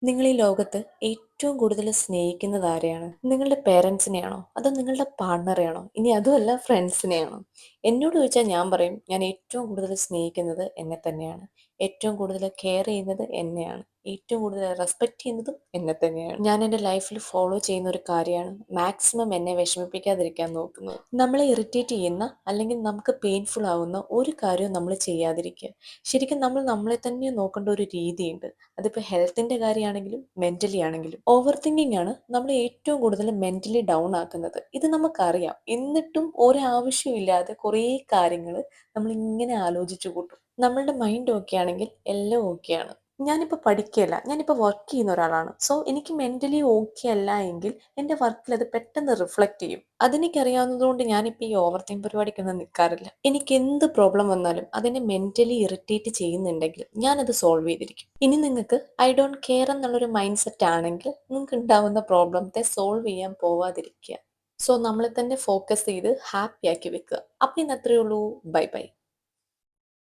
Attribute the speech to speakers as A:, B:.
A: നിങ്ങൾ ഈ ലോകത്ത് ഏറ്റവും കൂടുതൽ സ്നേഹിക്കുന്നത് ആരെയാണ്? നിങ്ങളുടെ പേരൻസിനെയാണോ? അതോ നിങ്ങളുടെ പാർട്ണറെയാണോ? ഇനി അതുമല്ല ഫ്രണ്ട്സിനെയാണോ? എന്നോട് ചോദിച്ചാൽ ഞാൻ പറയും ഞാൻ ഏറ്റവും കൂടുതൽ സ്നേഹിക്കുന്നത് എന്നെ തന്നെയാണ്. ഏറ്റവും കൂടുതൽ കെയർ ചെയ്യുന്നത് എന്നെയാണ്. ഏറ്റവും കൂടുതൽ റെസ്പെക്ട് ചെയ്യുന്നതും എന്നെ തന്നെയാണ്. ഞാൻ എൻ്റെ ലൈഫിൽ ഫോളോ ചെയ്യുന്ന ഒരു കാര്യമാണ് മാക്സിമം എന്നെ വിഷമിപ്പിക്കാതിരിക്കാൻ നോക്കുന്നത്. നമ്മളെ ഇറിറ്റേറ്റ് ചെയ്യുന്ന അല്ലെങ്കിൽ നമുക്ക് പെയിൻഫുൾ ആവുന്ന ഒരു കാര്യവും നമ്മൾ ചെയ്യാതിരിക്കുക. ശരിക്കും നമ്മൾ നമ്മളെ തന്നെ നോക്കേണ്ട ഒരു രീതിയുണ്ട്. അതിപ്പോൾ ഹെൽത്തിൻ്റെ കാര്യമാണെങ്കിലും മെൻ്റലി ആണെങ്കിലും. ഓവർ തിങ്കിങ് ആണ് നമ്മളെ ഏറ്റവും കൂടുതൽ മെൻ്റലി ഡൗൺ ആക്കുന്നത്. ഇത് നമുക്കറിയാം. എന്നിട്ടും ഒരാവശ്യമില്ലാതെ കുറേ കാര്യങ്ങൾ നമ്മളിങ്ങനെ ആലോചിച്ചു കൂട്ടും. നമ്മളുടെ മൈൻഡ് ഓക്കെ ആണെങ്കിൽ എല്ലാം ഓക്കെയാണ്. ഞാനിപ്പോൾ പഠിക്കുകയല്ല, ഞാനിപ്പോൾ വർക്ക് ചെയ്യുന്ന ഒരാളാണ്. സോ എനിക്ക് മെൻ്റലി ഓക്കെ അല്ല എങ്കിൽ എൻ്റെ വർക്കിൽ അത് പെട്ടെന്ന് റിഫ്ലക്റ്റ് ചെയ്യും. അതെനിക്കറിയാവുന്നതുകൊണ്ട് ഞാനിപ്പോൾ ഈ ഓവർ തിങ്ക് പരിപാടിക്കൊന്നും നിൽക്കാറില്ല. എനിക്ക് എന്ത് പ്രോബ്ലം വന്നാലും അതിനെ മെൻ്റലി ഇറിറ്റേറ്റ് ചെയ്യുന്നുണ്ടെങ്കിൽ ഞാനത് സോൾവ് ചെയ്തിരിക്കും. ഇനി നിങ്ങൾക്ക് ഐ ഡോണ്ട് കെയർ എന്നുള്ളൊരു മൈൻഡ് സെറ്റ് ആണെങ്കിൽ നിങ്ങൾക്ക് ഉണ്ടാവുന്ന പ്രോബ്ലത്തെ സോൾവ് ചെയ്യാൻ പോവാതിരിക്കുക. സോ നമ്മളെ തന്നെ ഫോക്കസ് ചെയ്ത് ഹാപ്പി ആക്കി വെക്കുക. അപ്പം ഇന്ന് അത്രയേ ഉള്ളൂ. Bye bye.